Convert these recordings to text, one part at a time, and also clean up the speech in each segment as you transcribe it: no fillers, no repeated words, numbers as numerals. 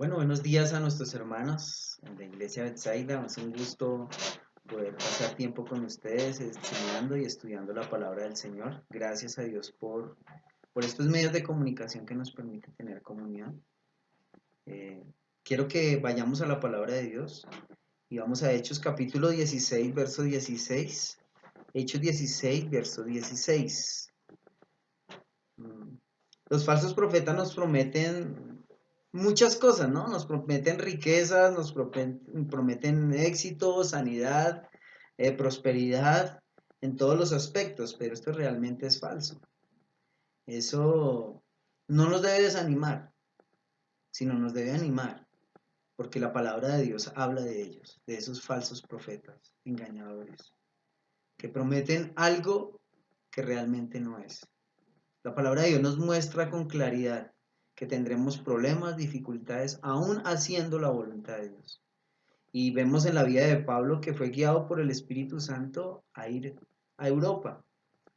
Bueno, buenos días a nuestros hermanos en la iglesia Betsaida. Es un gusto poder pasar tiempo con ustedes enseñando y estudiando la palabra del Señor. Gracias a Dios por estos medios de comunicación que nos permiten tener comunión. Eh, Quiero que vayamos a la palabra de Dios y vamos a Hechos capítulo 16, verso 16. Hechos 16, verso 16. Mm, Los falsos profetas nos prometen muchas cosas, ¿no? Nos prometen riquezas, nos prometen éxito, sanidad, prosperidad en todos los aspectos, pero esto realmente es falso. Eso no nos debe desanimar, sino nos debe animar, porque la palabra de Dios habla de ellos, de esos falsos profetas engañadores, que prometen algo que realmente no es. La palabra de Dios nos muestra con claridad que tendremos problemas, dificultades, aún haciendo la voluntad de Dios. Y vemos en la vida de Pablo que fue guiado por el Espíritu Santo a ir a Europa,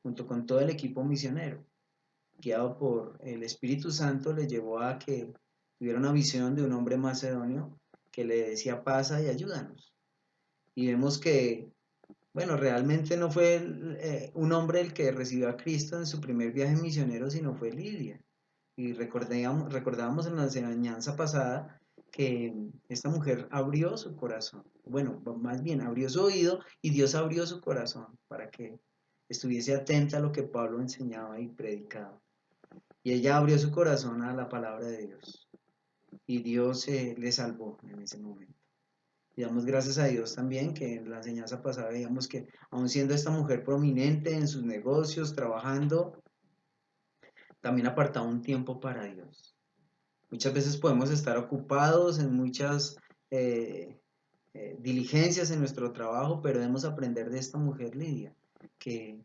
junto con todo el equipo misionero. Guiado por el Espíritu Santo le llevó a que tuviera una visión de un hombre macedonio que le decía pasa y ayúdanos. Y vemos que bueno, realmente no fue un hombre el que recibió a Cristo en su primer viaje misionero, sino fue Lidia. Y recordábamos en la enseñanza pasada que esta mujer abrió su corazón. Bueno, más bien abrió su oído y Dios abrió su corazón para que estuviese atenta a lo que Pablo enseñaba y predicaba. Y ella abrió su corazón a la palabra de Dios. Y Dios le salvó en ese momento. Y damos gracias a Dios también que en la enseñanza pasada veíamos que aun siendo esta mujer prominente en sus negocios, trabajando, también apartaba un tiempo para Dios. Muchas veces podemos estar ocupados en muchas eh, diligencias en nuestro trabajo, pero debemos aprender de esta mujer Lidia, que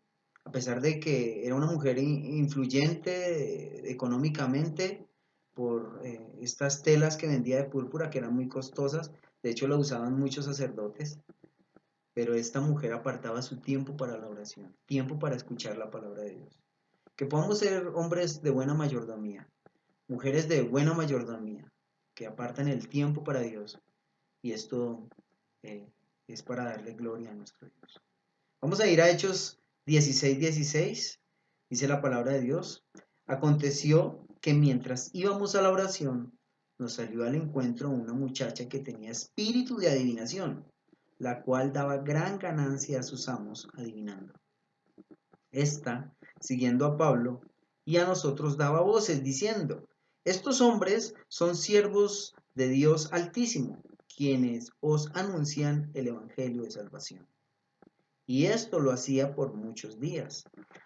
a pesar de que era una mujer influyente económicamente por estas telas que vendía de púrpura, que eran muy costosas, de hecho la usaban muchos sacerdotes, pero esta mujer apartaba su tiempo para la oración, tiempo para escuchar la palabra de Dios. Que podamos ser hombres de buena mayordomía, mujeres de buena mayordomía, que apartan el tiempo para Dios, y esto eh, es para darle gloria a nuestro Dios. Vamos a ir a Hechos 16:16, dice la palabra de Dios. Aconteció que mientras íbamos a la oración, nos salió al encuentro una muchacha que tenía espíritu de adivinación, la cual daba gran ganancia a sus amos adivinando. Esta, siguiendo a Pablo y a nosotros, daba voces diciendo: estos hombres son siervos de Dios Altísimo, quienes os anuncian el evangelio de salvación. Y esto lo hacía por muchos días.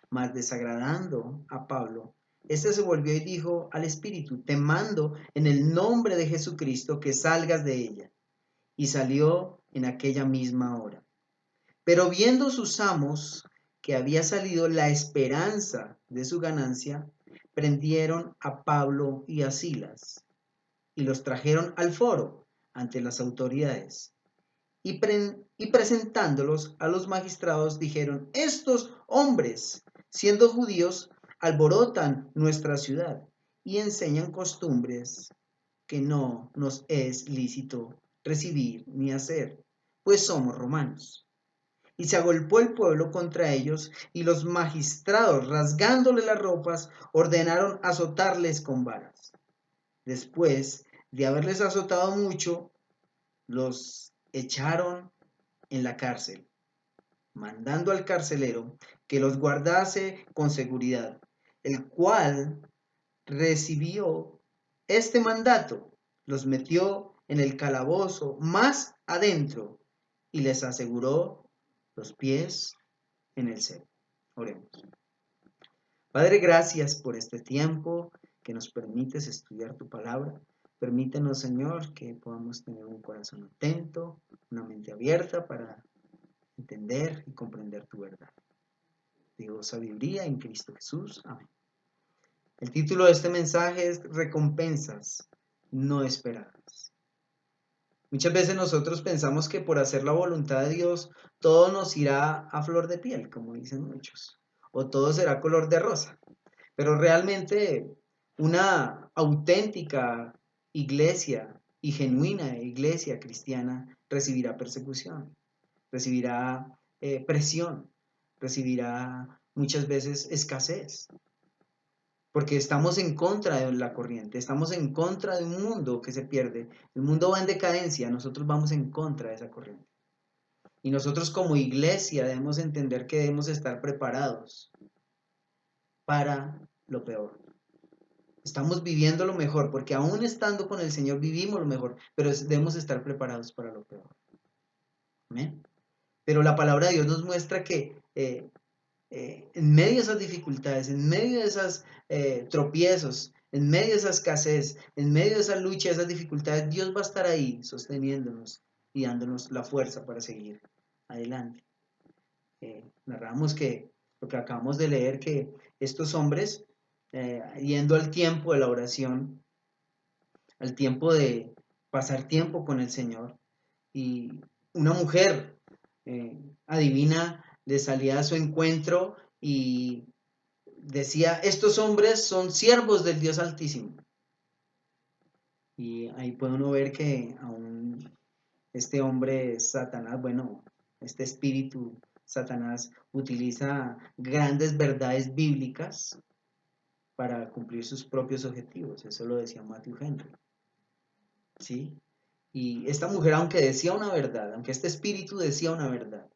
Mas desagradando a Pablo, éste se volvió y dijo al espíritu: te mando en el nombre de Jesucristo que salgas de ella. Y salió en aquella misma hora. Pero viendo sus amos que había salido la esperanza de su ganancia, prendieron a Pablo y a Silas y los trajeron al foro ante las autoridades. Y presentándolos a los magistrados dijeron: estos hombres, siendo judíos, alborotan nuestra ciudad y enseñan costumbres que no nos es lícito recibir ni hacer, pues somos romanos. Y se agolpó el pueblo contra ellos, y los magistrados, rasgándole las ropas, ordenaron azotarles con varas. Después de haberles azotado mucho, los echaron en la cárcel, mandando al carcelero que los guardase con seguridad, el cual recibió este mandato, los metió en el calabozo más adentro y les aseguró los pies en el cebo. Oremos. Padre, gracias por este tiempo que nos permites estudiar tu palabra. Permítenos, Señor, que podamos tener un corazón atento, una mente abierta para entender y comprender tu verdad. Digo sabiduría en Cristo Jesús. Amén. El título de este mensaje es Recompensas no esperadas. Muchas veces nosotros pensamos que por hacer la voluntad de Dios todo nos irá a flor de piel, como dicen muchos, o todo será color de rosa. Pero realmente una auténtica iglesia y genuina iglesia cristiana recibirá persecución, recibirá presión, recibirá muchas veces escasez, porque estamos en contra de la corriente, estamos en contra de un mundo que se pierde, el mundo va en decadencia, nosotros vamos en contra de esa corriente. Y nosotros como iglesia debemos entender que debemos estar preparados para lo peor. Estamos viviendo lo mejor, porque aún estando con el Señor vivimos lo mejor, pero debemos estar preparados para lo peor. ¿Amén? Pero la palabra de Dios nos muestra que en medio de esas dificultades, en medio de esos tropiezos, en medio de esa escasez, en medio de esa lucha, de esas dificultades, Dios va a estar ahí sosteniéndonos y dándonos la fuerza para seguir adelante. Narramos que lo que acabamos de leer, que estos hombres, yendo al tiempo de la oración, al tiempo de pasar tiempo con el Señor, y una mujer adivina le salía a su encuentro y decía, estos hombres son siervos del Dios Altísimo. Y ahí puede uno ver que aún este hombre Satanás, bueno, este espíritu Satanás utiliza grandes verdades bíblicas para cumplir sus propios objetivos. Eso lo decía Matthew Henry. ¿Sí? Y esta mujer, aunque decía una verdad, aunque este espíritu decía una verdad,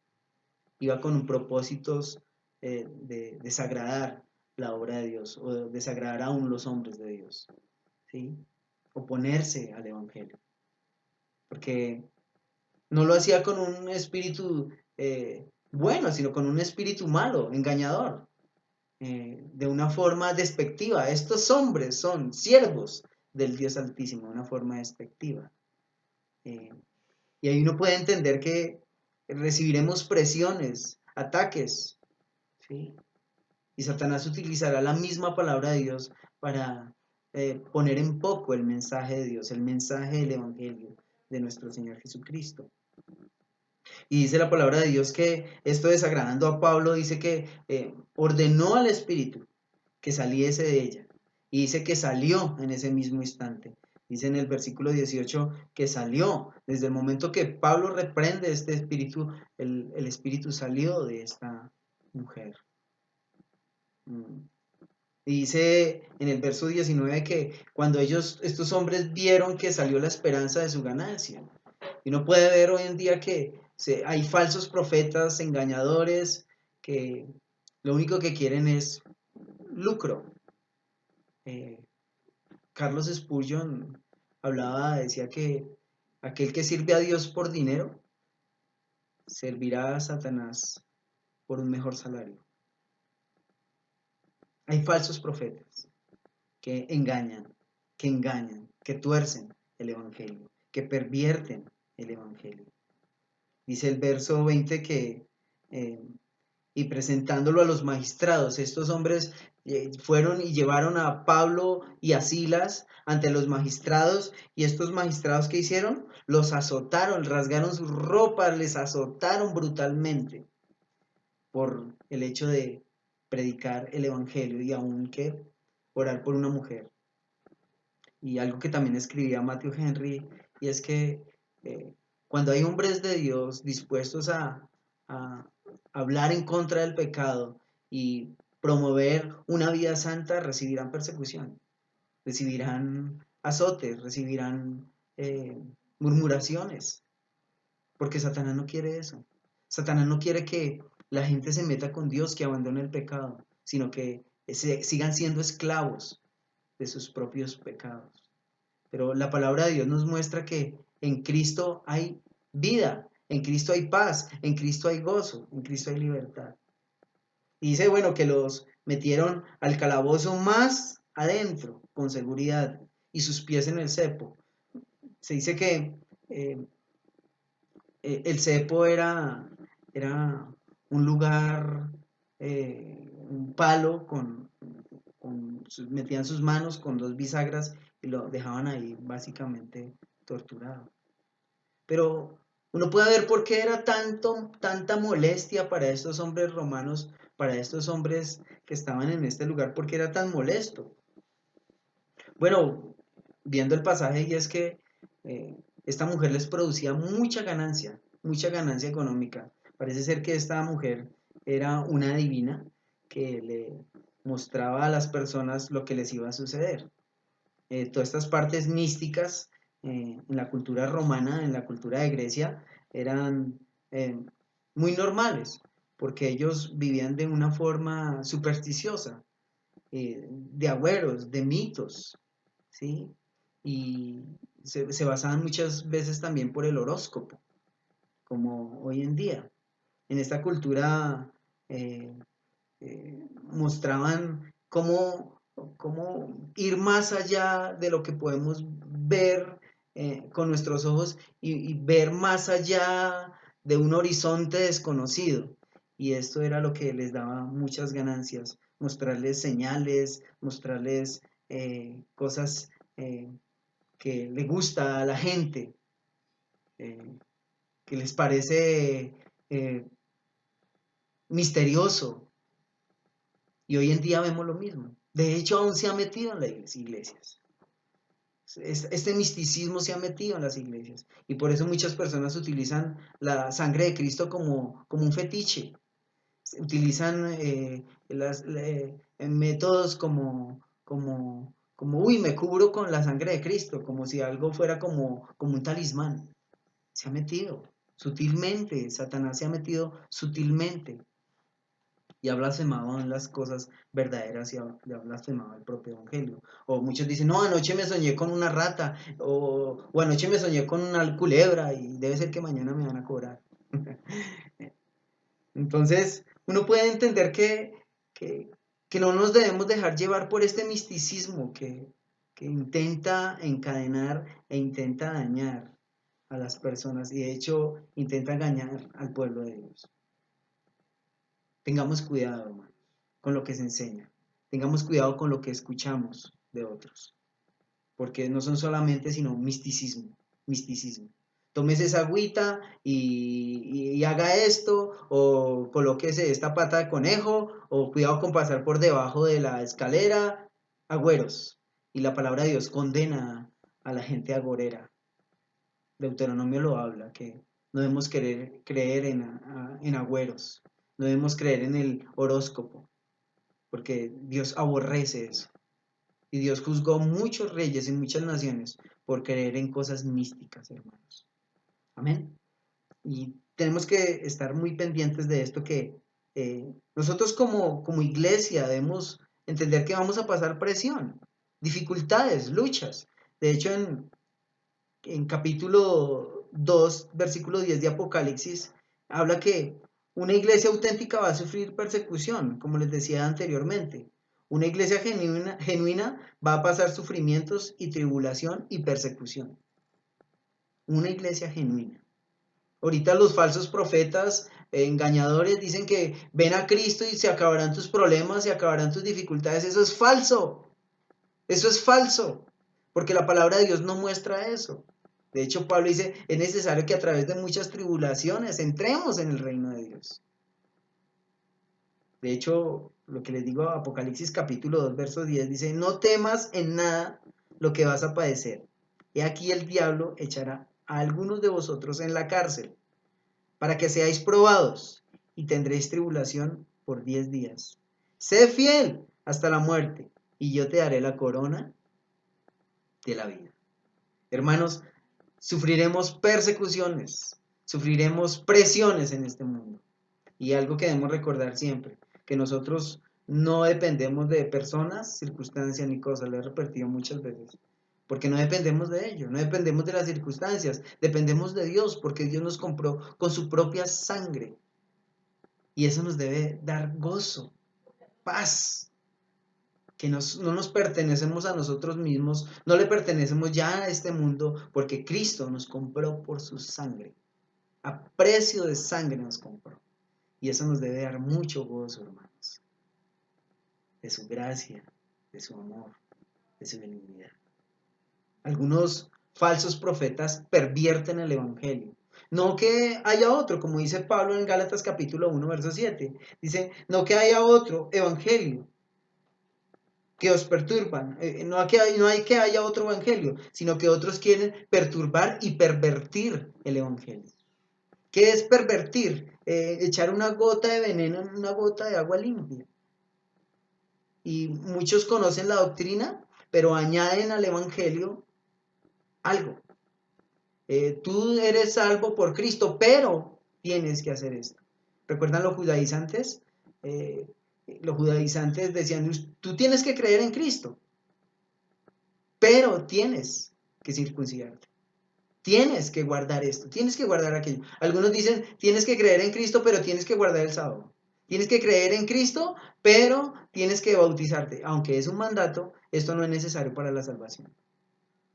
iba con propósitos de desagradar la obra de Dios o desagradar aún los hombres de Dios, ¿sí? Oponerse al Evangelio. Porque no lo hacía con un espíritu bueno, sino con un espíritu malo, engañador, de una forma despectiva. Estos hombres son siervos del Dios Altísimo, de una forma despectiva. Y ahí uno puede entender que recibiremos presiones, ataques, ¿sí? Y Satanás utilizará la misma palabra de Dios para poner en poco el mensaje de Dios, el mensaje del Evangelio de nuestro Señor Jesucristo. Y dice la palabra de Dios que esto, desagradando a Pablo, dice que ordenó al Espíritu que saliese de ella. Y dice que salió en ese mismo instante. Dice en el versículo 18 que salió. Desde el momento que Pablo reprende este espíritu, el espíritu salió de esta mujer. Y dice en el verso 19 que cuando estos hombres vieron que salió la esperanza de su ganancia. Y uno puede ver hoy en día que hay falsos profetas, engañadores, que lo único que quieren es lucro. Carlos Spurgeon decía que aquel que sirve a Dios por dinero, servirá a Satanás por un mejor salario. Hay falsos profetas que engañan, que tuercen el Evangelio, que pervierten el Evangelio. Dice el verso 20 que, y presentándolo a los magistrados, estos hombres fueron y llevaron a Pablo y a Silas ante los magistrados, y estos magistrados, ¿qué hicieron? Los azotaron, rasgaron sus ropas, les azotaron brutalmente por el hecho de predicar el Evangelio y aún que orar por una mujer. Y algo que también escribía Matthew Henry, y es que cuando hay hombres de Dios dispuestos a hablar en contra del pecado y promover una vida santa, recibirán persecución, recibirán azotes, recibirán murmuraciones, porque Satanás no quiere eso. Satanás no quiere que la gente se meta con Dios, que abandone el pecado, sino que sigan siendo esclavos de sus propios pecados. Pero la palabra de Dios nos muestra que en Cristo hay vida, en Cristo hay paz, en Cristo hay gozo, en Cristo hay libertad. Y dice, bueno, que los metieron al calabozo más adentro, con seguridad, y sus pies en el cepo. Se dice que el cepo era un lugar, un palo metían sus manos con dos bisagras y lo dejaban ahí básicamente torturado. Pero uno puede ver por qué era tanta molestia para estos hombres romanos, para estos hombres que estaban en este lugar, porque era tan molesto. Bueno, viendo el pasaje, y es que esta mujer les producía mucha ganancia económica. Parece ser que esta mujer era una adivina que le mostraba a las personas lo que les iba a suceder. Todas estas partes místicas en la cultura romana, en la cultura de Grecia, eran muy normales, porque ellos vivían de una forma supersticiosa, de agüeros, de mitos, ¿sí? Y se basaban muchas veces también por el horóscopo, como hoy en día. En esta cultura mostraban cómo ir más allá de lo que podemos ver con nuestros ojos y ver más allá de un horizonte desconocido. Y esto era lo que les daba muchas ganancias, mostrarles señales, mostrarles cosas que le gusta a la gente, eh, que les parece misterioso. Y hoy en día vemos lo mismo. De hecho, aún se ha metido en las iglesias. Este misticismo se ha metido en las iglesias. Y por eso muchas personas utilizan la sangre de Cristo como un fetiche. Utilizan métodos uy, me cubro con la sangre de Cristo, como si algo fuera como un talismán. Se ha metido sutilmente, Satanás se ha metido sutilmente y ha blasfemado en las cosas verdaderas y ha blasfemado el propio evangelio. O muchos dicen, no, anoche me soñé con una rata, o anoche me soñé con una culebra y debe ser que mañana me van a cobrar. Entonces, uno puede entender que no nos debemos dejar llevar por este misticismo que intenta encadenar e intenta dañar a las personas y de hecho intenta engañar al pueblo de Dios. Tengamos cuidado, hermanos, con lo que se enseña. Tengamos cuidado con lo que escuchamos de otros. Porque no son solamente, sino misticismo. Tómese esa agüita y haga esto, o colóquese esta pata de conejo, o cuidado con pasar por debajo de la escalera. Agüeros. Y la palabra de Dios condena a la gente agorera. Deuteronomio lo habla, que no debemos creer en agüeros, no debemos creer en el horóscopo, porque Dios aborrece eso. Y Dios juzgó muchos reyes y muchas naciones por creer en cosas místicas, hermanos. Amén. Y tenemos que estar muy pendientes de esto que nosotros como iglesia debemos entender que vamos a pasar presión, dificultades, luchas. De hecho, en capítulo 2, versículo 10 de Apocalipsis, habla que una iglesia auténtica va a sufrir persecución, como les decía anteriormente. Una iglesia genuina va a pasar sufrimientos y tribulación y persecución. Una iglesia genuina. Ahorita los falsos profetas, engañadores, dicen que ven a Cristo y se acabarán tus problemas, se acabarán tus dificultades. Eso es falso. Eso es falso. Porque la palabra de Dios no muestra eso. De hecho, Pablo dice, es necesario que a través de muchas tribulaciones entremos en el reino de Dios. De hecho, lo que les digo, Apocalipsis capítulo 2, verso 10, dice, no temas en nada lo que vas a padecer. He aquí el diablo echará a algunos de vosotros en la cárcel, para que seáis probados, y tendréis tribulación por 10 días. Sé fiel hasta la muerte, y yo te daré la corona de la vida. Hermanos, sufriremos persecuciones, sufriremos presiones en este mundo. Y algo que debemos recordar siempre, que nosotros no dependemos de personas, circunstancias ni cosas, lo he repetido muchas veces, porque no dependemos de ello, no dependemos de las circunstancias, dependemos de Dios, porque Dios nos compró con su propia sangre. Y eso nos debe dar gozo, paz, que no nos pertenecemos a nosotros mismos, no le pertenecemos ya a este mundo, porque Cristo nos compró por su sangre. A precio de sangre nos compró. Y eso nos debe dar mucho gozo, hermanos, de su gracia, de su amor, de su benignidad. Algunos falsos profetas pervierten el evangelio. No que haya otro, como dice Pablo en Gálatas capítulo 1, verso 7. Dice, no que haya otro evangelio. que os perturban. No hay que haya otro evangelio, sino que otros quieren perturbar y pervertir el evangelio. ¿Qué es pervertir? Echar una gota de veneno en una gota de agua limpia. Y muchos conocen la doctrina, pero añaden al evangelio algo. Tú eres salvo por Cristo, pero tienes que hacer esto. ¿Recuerdan los judaizantes? Eh, los judaizantes decían, tú tienes que creer en Cristo, pero tienes que circuncidarte. Tienes que guardar esto, tienes que guardar aquello. Algunos dicen, tienes que creer en Cristo, pero tienes que guardar el sábado. Tienes que creer en Cristo, pero tienes que bautizarte. Aunque es un mandato, esto no es necesario para la salvación.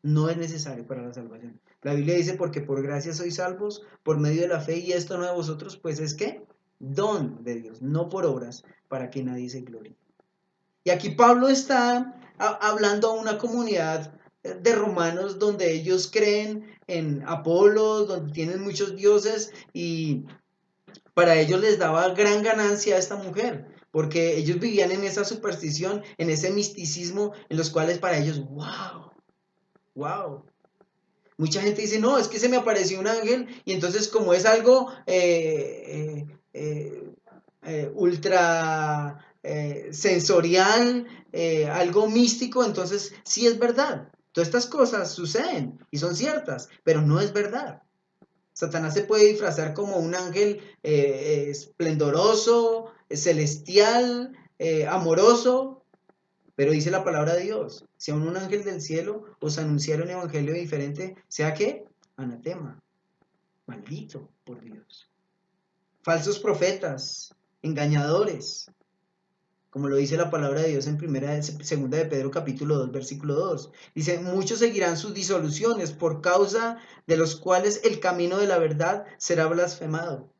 No es necesario para la salvación. La Biblia dice, porque por gracia sois salvos por medio de la fe, y esto no de vosotros, pues es que don de Dios, no por obras, para que nadie se glorie. Y aquí Pablo está hablando a una comunidad de romanos donde ellos creen en Apolo, donde tienen muchos dioses, y para ellos les daba gran ganancia a esta mujer, porque ellos vivían en esa superstición, en ese misticismo, en los cuales para ellos, wow, wow. Mucha gente dice, no, es que se me apareció un ángel, y entonces como es algo ultra sensorial, algo místico, entonces sí es verdad. Todas estas cosas suceden y son ciertas, pero no es verdad. Satanás se puede disfrazar como un ángel esplendoroso, celestial, amoroso, pero dice la palabra de Dios, si a un ángel del cielo os anunciara un evangelio diferente, sea que anatema, maldito por Dios. Falsos profetas, engañadores, como lo dice la palabra de Dios en segunda de Pedro capítulo 2 versículo 2. Dice, muchos seguirán sus disoluciones por causa de los cuales el camino de la verdad será blasfemado.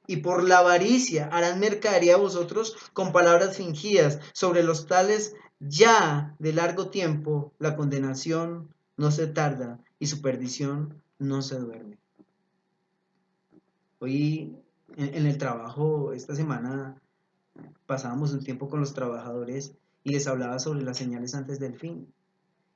Y por la avaricia harán mercadería a vosotros con palabras fingidas. Sobre los tales ya de largo tiempo la condenación no se tarda y su perdición no se duerme. Hoy en el trabajo, esta semana, pasábamos un tiempo con los trabajadores y les hablaba sobre las señales antes del fin.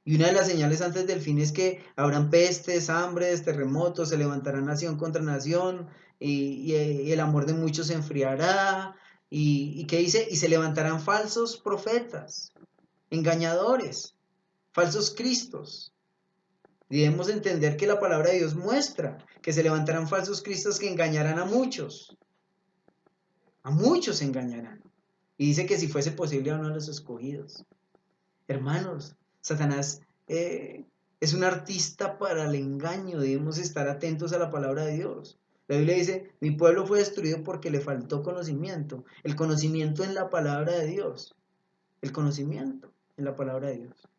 Y una de las señales antes del fin es que habrán pestes, hambres, terremotos, se levantará nación contra nación, y el amor de muchos se enfriará. ¿Y qué dice? Y se levantarán falsos profetas, engañadores, falsos cristos. Y debemos entender que la palabra de Dios muestra que se levantarán falsos cristos que engañarán a muchos. A muchos engañarán. Y dice que si fuese posible a uno de los escogidos. Hermanos, Satanás es un artista para el engaño. Debemos estar atentos a la palabra de Dios. La Biblia dice, mi pueblo fue destruido porque le faltó conocimiento. El conocimiento en la palabra de Dios. El conocimiento en la palabra de Dios.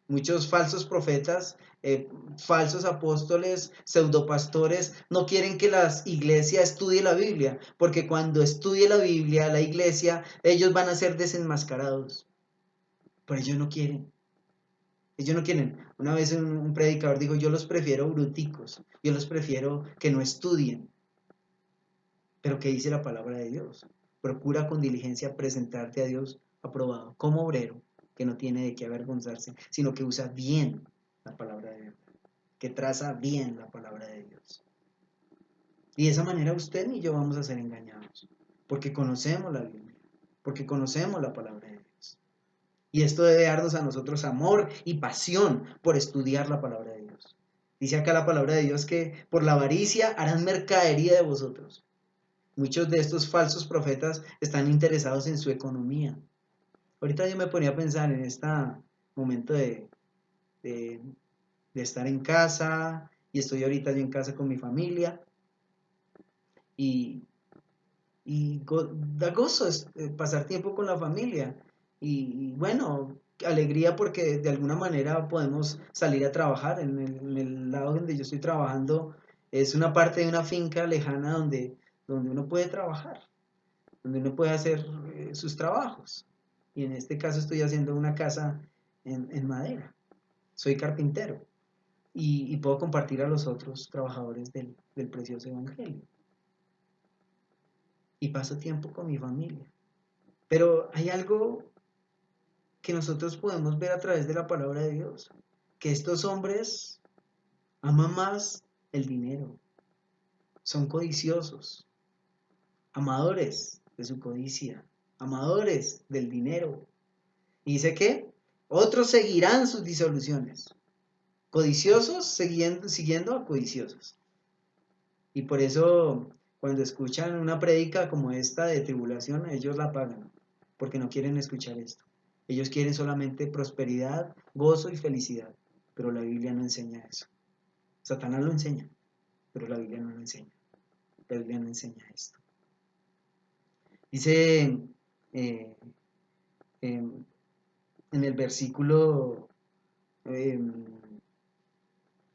Muchos falsos profetas, falsos apóstoles, pseudopastores, no quieren que la iglesia estudie la Biblia, porque cuando estudie la Biblia, la iglesia, ellos van a ser desenmascarados. Pero ellos no quieren. Ellos no quieren. Una vez un predicador dijo, yo los prefiero bruticos, yo los prefiero que no estudien. Pero ¿qué dice la palabra de Dios? Procura con diligencia presentarte a Dios aprobado, como obrero, que no tiene de qué avergonzarse, sino que usa bien la palabra de Dios, que traza bien la palabra de Dios. Y de esa manera usted y yo vamos a ser engañados, porque conocemos la Biblia, porque conocemos la palabra de Dios. Y esto debe darnos a nosotros amor y pasión por estudiar la palabra de Dios. Dice acá la palabra de Dios que por la avaricia harán mercadería de vosotros. Muchos de estos falsos profetas están interesados en su economía. Ahorita yo me ponía a pensar en este momento de, de estar en casa, y estoy ahorita yo en casa con mi familia, y, da gozo pasar tiempo con la familia. Y bueno, alegría porque de alguna manera podemos salir a trabajar. En el lado donde yo estoy trabajando es una parte de una finca lejana donde uno puede trabajar, donde uno puede hacer sus trabajos. Y en este caso estoy haciendo una casa en madera. Soy carpintero y puedo compartir a los otros trabajadores del precioso evangelio. Y paso tiempo con mi familia. Pero hay algo que nosotros podemos ver a través de la palabra de Dios, que estos hombres aman más el dinero, son codiciosos, amadores de su codicia, amadores del dinero. Y dice que otros seguirán sus disoluciones, codiciosos siguiendo a codiciosos. Y por eso cuando escuchan una prédica como esta de tribulación, ellos la pagan, porque no quieren escuchar esto. Ellos quieren solamente prosperidad, gozo y felicidad, pero la Biblia no enseña eso. Satanás lo enseña, pero la Biblia no lo enseña. La Biblia no enseña esto. Dice eh, en el versículo, eh,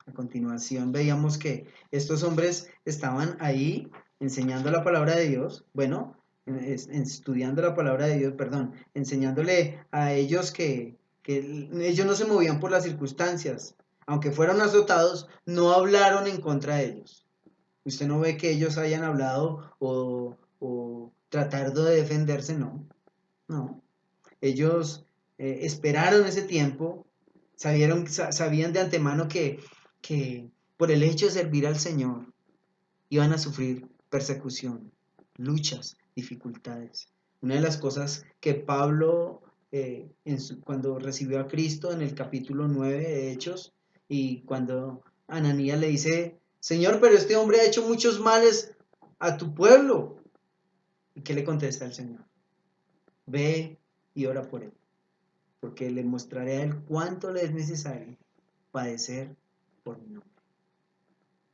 a continuación, veíamos que estos hombres estaban ahí enseñando la palabra de Dios, bueno, estudiando la palabra de Dios, perdón, enseñándole a ellos que ellos no se movían por las circunstancias, aunque fueron azotados, no hablaron en contra de ellos. Usted no ve que ellos hayan hablado o tratado de defenderse, no, no. Ellos esperaron ese tiempo, sabían de antemano que por el hecho de servir al Señor iban a sufrir persecución, luchas, dificultades. Una de las cosas que Pablo, cuando recibió a Cristo en el capítulo 9 de Hechos, y cuando Ananías le dice, Señor, pero este hombre ha hecho muchos males a tu pueblo. ¿Y qué le contesta el Señor? Ve y ora por él, porque le mostraré a él cuánto le es necesario padecer por mi nombre.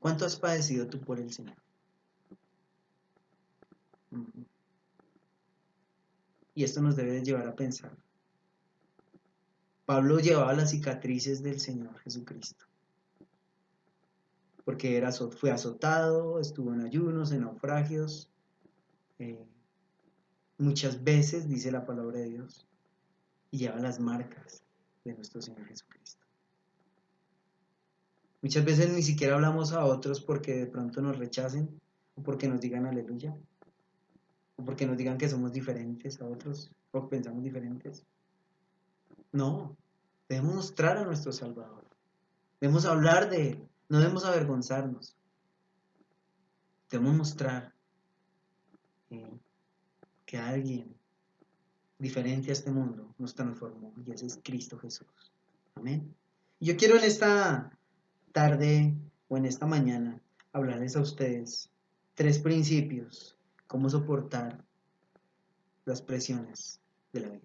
¿Cuánto has padecido tú por el Señor? Y esto nos debe llevar a pensar. Pablo llevaba las cicatrices del Señor Jesucristo, porque fue azotado, estuvo en ayunos, en naufragios, muchas veces, dice la palabra de Dios, y lleva las marcas de nuestro Señor Jesucristo. Muchas veces ni siquiera hablamos a otros porque de pronto nos rechacen, o porque nos digan aleluya, o porque nos digan que somos diferentes a otros, o pensamos diferentes. No, debemos mostrar a nuestro Salvador, debemos hablar de Él, no debemos avergonzarnos, debemos mostrar que alguien diferente a este mundo nos transformó, y ese es Cristo Jesús. Amén. Y yo quiero en esta tarde o en esta mañana hablarles a ustedes 3 principios, cómo soportar las presiones de la vida.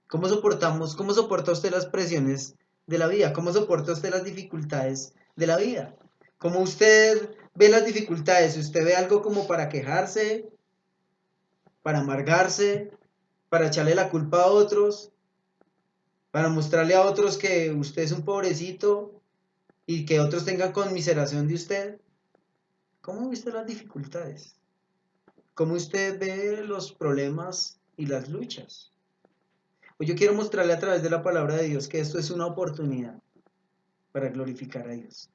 ¿Cómo soporta usted las presiones de la vida? ¿Cómo soporta usted las dificultades de la vida? ¿Cómo usted ve las dificultades? ¿Usted ve algo como para quejarse, para amargarse, para echarle la culpa a otros, para mostrarle a otros que usted es un pobrecito y que otros tengan conmiseración de usted? ¿Cómo ve usted las dificultades? ¿Cómo usted ve los problemas y las luchas? Pues yo quiero mostrarle a través de la palabra de Dios que esto es una oportunidad para glorificar a Dios.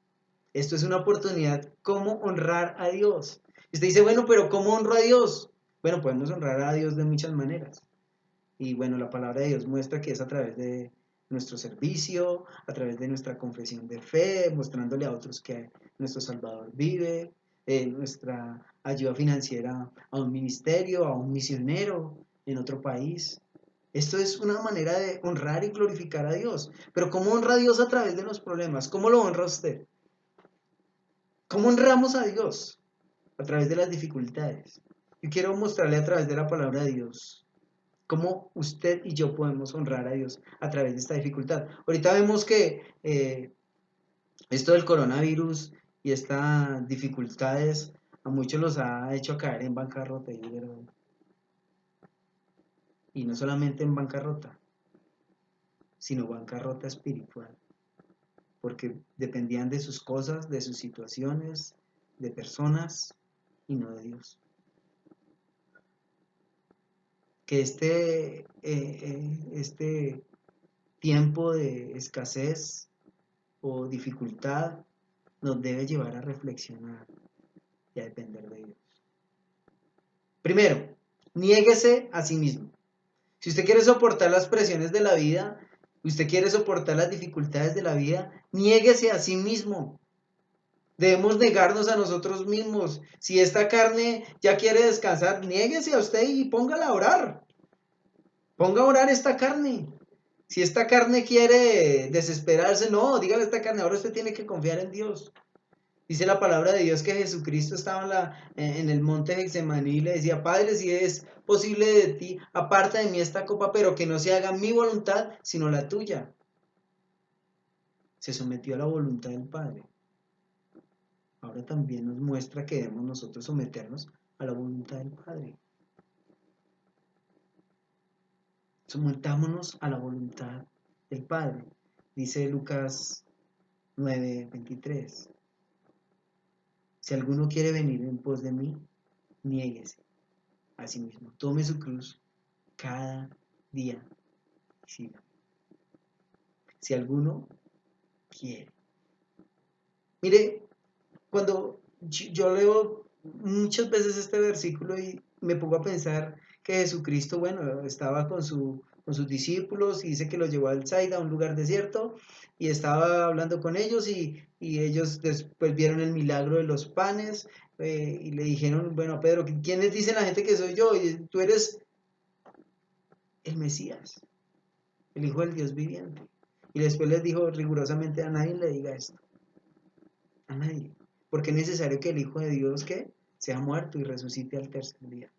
Esto es una oportunidad, cómo honrar a Dios. Y usted dice, bueno, pero ¿cómo honro a Dios? Bueno, podemos honrar a Dios de muchas maneras. Y bueno, la palabra de Dios muestra que es a través de nuestro servicio, a través de nuestra confesión de fe, mostrándole a otros que nuestro Salvador vive, nuestra ayuda financiera a un ministerio, a un misionero en otro país. Esto es una manera de honrar y glorificar a Dios. Pero ¿cómo honra a Dios a través de los problemas? ¿Cómo lo honra usted? ¿Cómo honramos a Dios? A través de las dificultades. Yo quiero mostrarle a través de la palabra de Dios cómo usted y yo podemos honrar a Dios a través de esta dificultad. Ahorita vemos que esto del coronavirus y estas dificultades a muchos los ha hecho caer en bancarrota. Y no solamente en bancarrota, sino bancarrota espiritual, porque dependían de sus cosas, de sus situaciones, de personas y no de Dios. Que este tiempo de escasez o dificultad nos debe llevar a reflexionar y a depender de Dios. Primero, niéguese a sí mismo. Si usted quiere soportar las presiones de la vida, usted quiere soportar las dificultades de la vida, niéguese a sí mismo. Debemos negarnos a nosotros mismos. Si esta carne ya quiere descansar, niéguese a usted y póngala a orar. Ponga a orar esta carne. Si esta carne quiere desesperarse, no, dígale a esta carne, ahora usted tiene que confiar en Dios. Dice la palabra de Dios que Jesucristo estaba en el monte Getsemaní y le decía, Padre, si es posible de ti, aparta de mí esta copa, pero que no se haga mi voluntad, sino la tuya. Se sometió a la voluntad del Padre. Ahora también nos muestra que debemos nosotros someternos a la voluntad del Padre. Sometámonos a la voluntad del Padre. Dice Lucas 9:23. Si alguno quiere venir en pos de mí, niéguese a sí mismo. Tome su cruz cada día y siga. Si alguno quiere. Mire, cuando yo leo muchas veces este versículo y me pongo a pensar que Jesucristo, bueno, estaba con sus discípulos y dice que los llevó al Zaida, a un lugar desierto, y estaba hablando con ellos y ellos después vieron el milagro de los panes y le dijeron, bueno, Pedro, ¿quiénes dicen la gente que soy yo? Y tú eres el Mesías, el Hijo del Dios viviente. Y después les dijo rigurosamente, a nadie le diga esto, a nadie, porque es necesario que el Hijo de Dios que sea muerto y resucite al tercer día.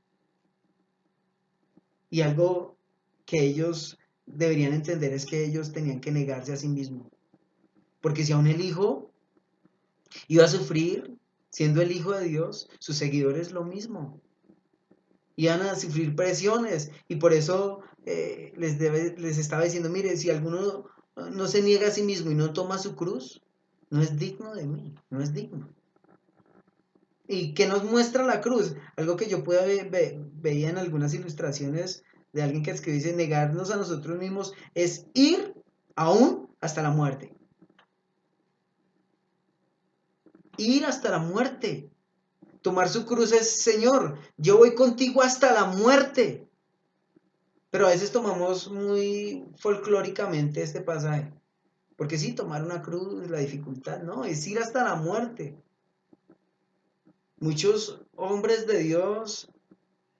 Y algo que ellos deberían entender es que ellos tenían que negarse a sí mismos, porque si aún el Hijo iba a sufrir siendo el Hijo de Dios, sus seguidores lo mismo, iban a sufrir presiones y por eso les estaba diciendo, mire, si alguno no se niega a sí mismo y no toma su cruz, no es digno de mí, no es digno. ¿Y qué nos muestra la cruz? Algo que yo veía en algunas ilustraciones de alguien que escribe, dice, negarnos a nosotros mismos es ir aún hasta la muerte. Ir hasta la muerte. Tomar su cruz es, Señor, yo voy contigo hasta la muerte. Pero a veces tomamos muy folclóricamente este pasaje. Porque sí, tomar una cruz, la dificultad, no, es ir hasta la muerte. Muchos hombres de Dios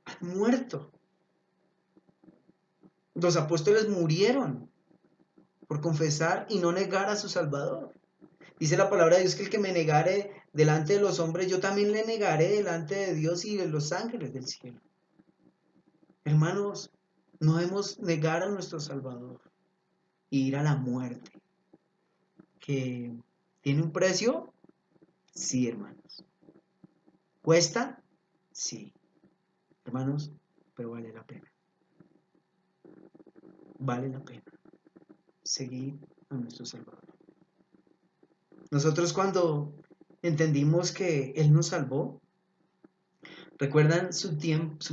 han muerto. Los apóstoles murieron por confesar y no negar a su Salvador. Dice la palabra de Dios que el que me negare delante de los hombres, yo también le negaré delante de Dios y de los ángeles del cielo. Hermanos, no debemos negar a nuestro Salvador e ir a la muerte. ¿Que tiene un precio? Sí, hermanos. ¿Cuesta? Sí. Hermanos, pero vale la pena. Vale la pena seguir a nuestro Salvador. Nosotros cuando entendimos que Él nos salvó, ¿recuerdan su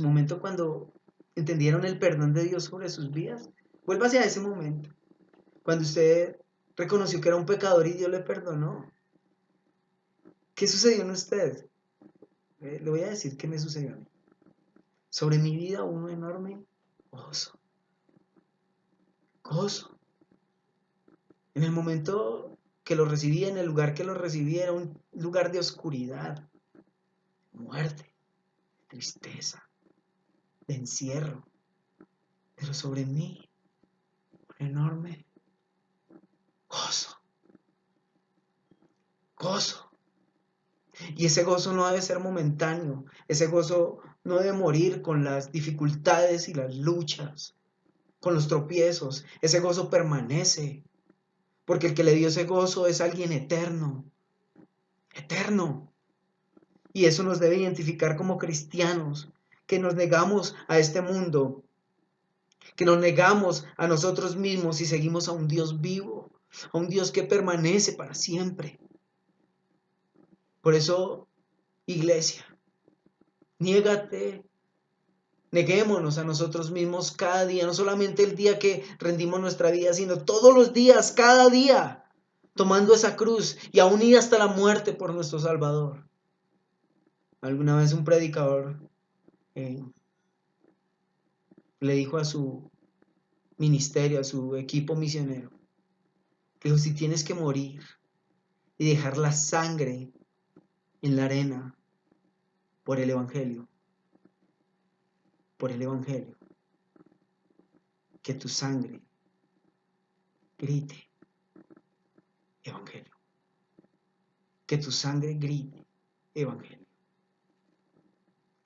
momento cuando entendieron el perdón de Dios sobre sus vidas? Vuélvase a ese momento, cuando usted reconoció que era un pecador y Dios le perdonó. ¿Qué sucedió en usted? Le voy a decir qué me sucedió a mí. Sobre mi vida un enorme gozo. Gozo. En el momento que lo recibí, en el lugar que lo recibí, era un lugar de oscuridad, muerte, tristeza, de encierro. Pero sobre mí, un enorme gozo. Gozo. Y ese gozo no debe ser momentáneo. Ese gozo no debe morir con las dificultades y las luchas, con los tropiezos. Ese gozo permanece. Porque el que le dio ese gozo es alguien eterno. Eterno. Y eso nos debe identificar como cristianos, que nos negamos a este mundo, que nos negamos a nosotros mismos y seguimos a un Dios vivo, a un Dios que permanece para siempre. Por eso, iglesia, niégate, neguémonos a nosotros mismos cada día, no solamente el día que rendimos nuestra vida, sino todos los días, cada día, tomando esa cruz y aún ir hasta la muerte por nuestro Salvador. Alguna vez un predicador le dijo a su ministerio, a su equipo misionero. Dijo, si tienes que morir y dejar la sangre en la arena por el Evangelio, que tu sangre grite Evangelio, que tu sangre grite Evangelio,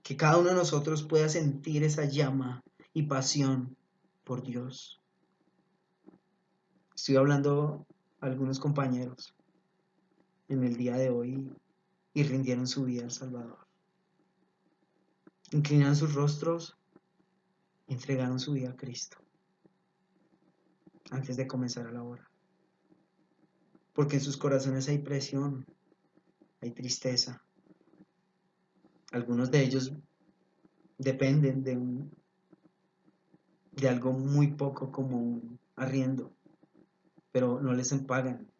que cada uno de nosotros pueda sentir esa llama y pasión por Dios. Estoy hablando a algunos compañeros en el día de hoy y rindieron su vida al Salvador. Inclinaron sus rostros y entregaron su vida a Cristo antes de comenzar a la hora. Porque en sus corazones hay presión, hay tristeza. Algunos de ellos dependen de algo muy poco como un arriendo, pero no les pagan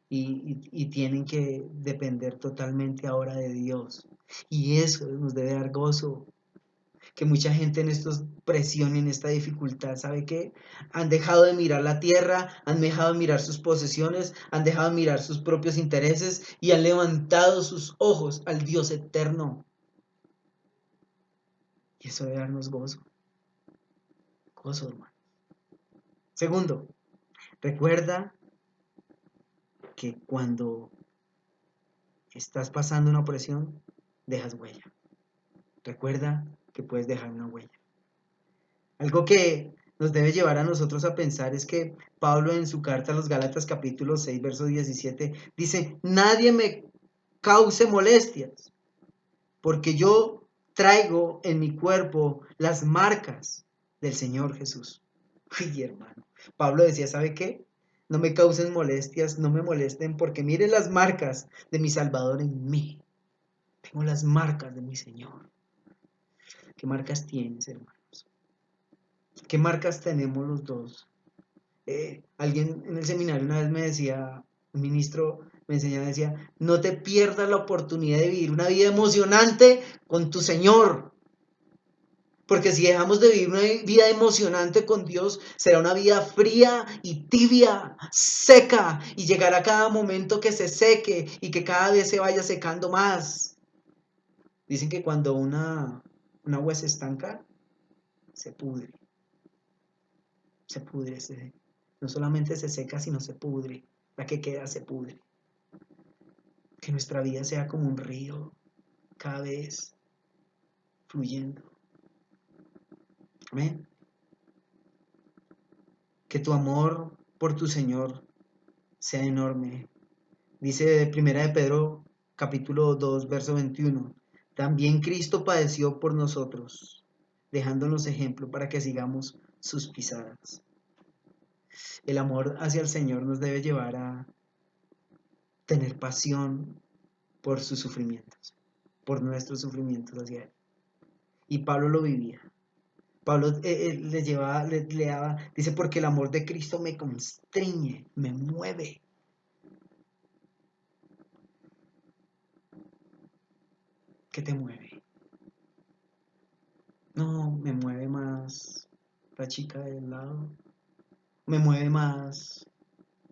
y tienen que depender totalmente ahora de Dios. Y eso nos debe dar gozo. Que mucha gente en esta presión y en esta dificultad, ¿sabe qué? Han dejado de mirar la tierra, han dejado de mirar sus posesiones, han dejado de mirar sus propios intereses y han levantado sus ojos al Dios eterno. Y eso debe darnos gozo. Gozo, hermano. Segundo, recuerda que cuando estás pasando una opresión, dejas huella. Recuerda que puedes dejar una huella. Algo que nos debe llevar a nosotros a pensar es que Pablo en su carta a los Gálatas capítulo 6, verso 17, dice, nadie me cause molestias, porque yo traigo en mi cuerpo las marcas del Señor Jesús. Ay, hermano, Pablo decía, ¿sabe qué? No me causen molestias, no me molesten, porque miren las marcas de mi Salvador en mí. Tengo las marcas de mi Señor. ¿Qué marcas tienes, hermanos? ¿Qué marcas tenemos los dos? Alguien en el seminario una vez me decía, un ministro me enseñaba, decía, no te pierdas la oportunidad de vivir una vida emocionante con tu Señor. Porque si dejamos de vivir una vida emocionante con Dios, será una vida fría y tibia, seca, y llegará cada momento que se seque y que cada vez se vaya secando más. Dicen que cuando una agua se estanca, se pudre. Se pudre, no solamente se seca, sino se pudre. La que queda se pudre. Que nuestra vida sea como un río, cada vez fluyendo. Amén. Que tu amor por tu Señor sea enorme. Dice Primera de Pedro, capítulo 2, verso 21. También Cristo padeció por nosotros, dejándonos ejemplo para que sigamos sus pisadas. El amor hacia el Señor nos debe llevar a tener pasión por sus sufrimientos, por nuestros sufrimientos hacia Él. Y Pablo lo vivía. Pablo le daba, dice, porque el amor de Cristo me constriñe, me mueve. ¿Qué te mueve? No, me mueve más la chica del lado, me mueve más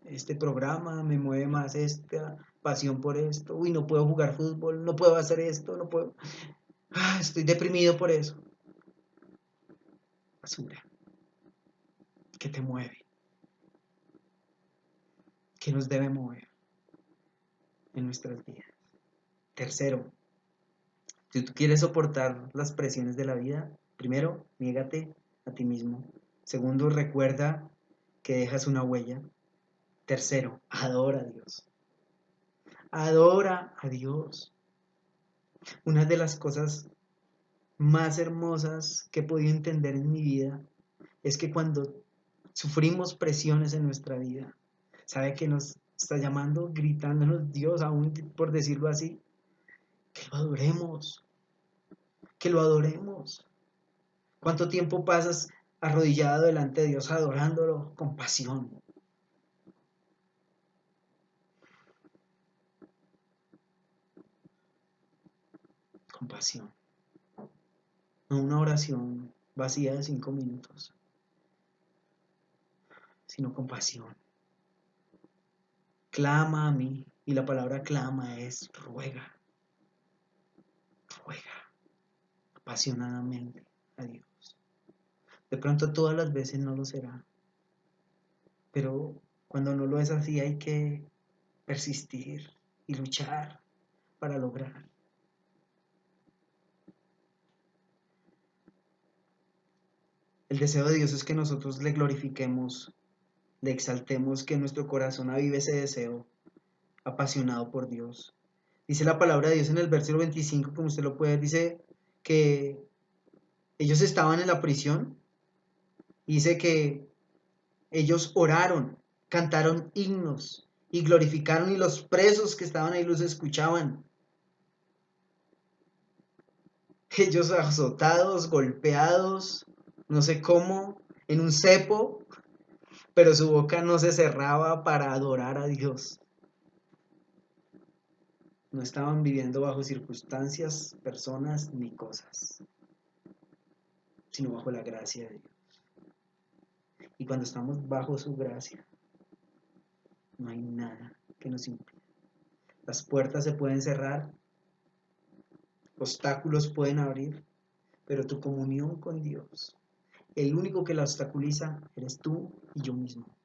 este programa, me mueve más esta pasión por esto. Uy, no puedo jugar fútbol, no puedo hacer esto, no puedo. Estoy deprimido por eso. Basura. ¿Qué te mueve? ¿Qué nos debe mover en nuestras vidas? Tercero, si tú quieres soportar las presiones de la vida, primero, niégate a ti mismo. Segundo, recuerda que dejas una huella. Tercero, adora a Dios. Adora a Dios. Una de las cosas más hermosas que he podido entender en mi vida es que cuando sufrimos presiones en nuestra vida, ¿sabe que nos está llamando, gritándonos Dios, aún por decirlo así? Que lo adoremos, que lo adoremos. ¿Cuánto tiempo pasas arrodillado delante de Dios adorándolo con pasión? Con pasión. No una oración vacía de 5 minutos. sino con pasión. Clama a mí, y la palabra clama es ruega, ruega apasionadamente a Dios. De pronto todas las veces no lo será, pero cuando no lo es así hay que persistir y luchar para lograr. El deseo de Dios es que nosotros le glorifiquemos, le exaltemos, que en nuestro corazón avive ese deseo apasionado por Dios. Dice la palabra de Dios en el versículo 25, como usted lo puede ver, dice que ellos estaban en la prisión, dice que ellos oraron, cantaron himnos y glorificaron, y los presos que estaban ahí los escuchaban. Ellos azotados, golpeados, no sé cómo, en un cepo, pero su boca no se cerraba para adorar a Dios. No estaban viviendo bajo circunstancias, personas ni cosas, sino bajo la gracia de Dios. Y cuando estamos bajo su gracia, no hay nada que nos impida. Las puertas se pueden cerrar, obstáculos pueden abrir, pero tu comunión con Dios, el único que la obstaculiza eres tú y yo mismo.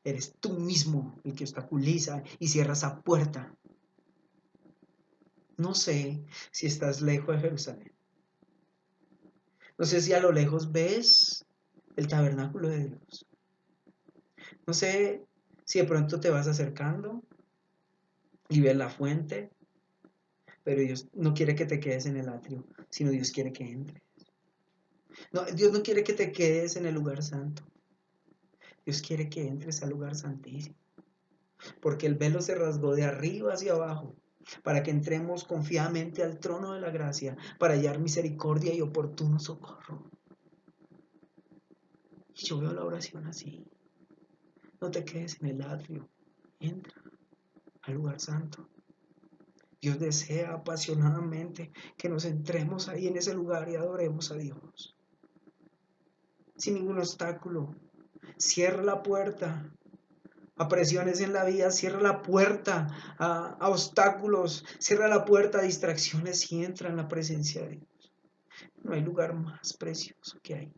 Eres tú mismo el que obstaculiza y cierra esa puerta. No sé si estás lejos de Jerusalén. No sé si a lo lejos ves el tabernáculo de Dios. No sé si de pronto te vas acercando y ves la fuente, pero Dios no quiere que te quedes en el atrio, sino Dios quiere que entres. No, Dios no quiere que te quedes en el lugar santo. Dios quiere que entres al lugar santísimo, porque el velo se rasgó de arriba hacia abajo, para que entremos confiadamente al trono de la gracia, para hallar misericordia y oportuno socorro. Y yo veo la oración así. No te quedes en el atrio, entra al lugar santo. Dios desea apasionadamente que nos entremos ahí en ese lugar y adoremos a Dios. Sin ningún obstáculo. Cierra la puerta a presiones en la vida, cierra la puerta a obstáculos, cierra la puerta a distracciones y entra en la presencia de Dios. No hay lugar más precioso que hay.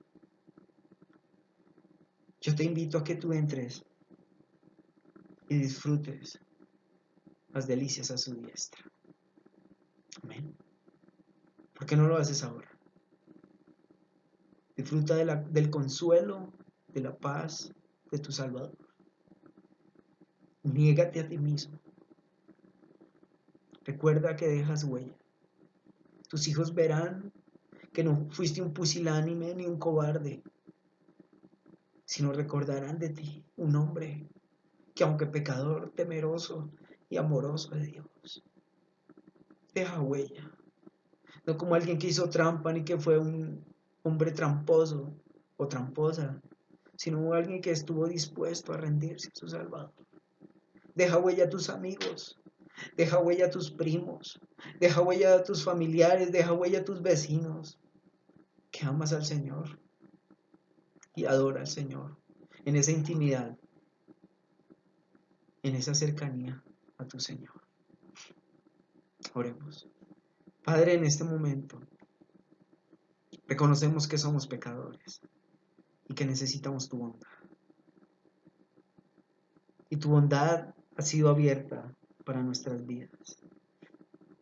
Yo te invito a que tú entres y disfrutes las delicias a su diestra. Amén. ¿Por qué no lo haces ahora? Disfruta del consuelo, de la paz de tu Salvador. Niégate a ti mismo. Recuerda que dejas huella. Tus hijos verán que no fuiste un pusilánime ni un cobarde, sino recordarán de ti un hombre que, aunque pecador, temeroso y amoroso de Dios, deja huella. No como alguien que hizo trampa ni que fue un hombre tramposo o tramposa, sino alguien que estuvo dispuesto a rendirse a su Salvador. Deja huella a tus amigos, deja huella a tus primos, deja huella a tus familiares, deja huella a tus vecinos, que amas al Señor y adora al Señor en esa intimidad, en esa cercanía a tu Señor. Oremos. Padre, en este momento reconocemos que somos pecadores y que necesitamos tu bondad. Y tu bondad ha sido abierta para nuestras vidas.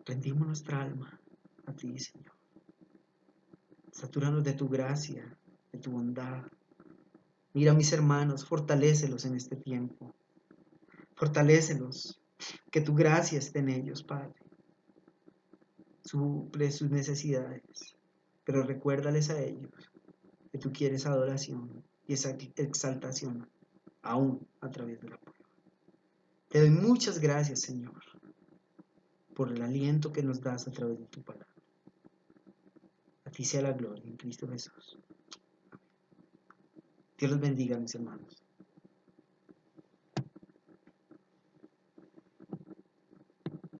Rendimos nuestra alma a ti, Señor. Satúranos de tu gracia, de tu bondad. Mira a mis hermanos, fortalécelos en este tiempo. Fortalécelos, que tu gracia esté en ellos, Padre. Suple sus necesidades, pero recuérdales a ellos que tú quieres adoración y esa exaltación aún a través de la prueba. Te doy muchas gracias, Señor, por el aliento que nos das a través de tu palabra. A ti sea la gloria en Cristo Jesús. Dios los bendiga, mis hermanos.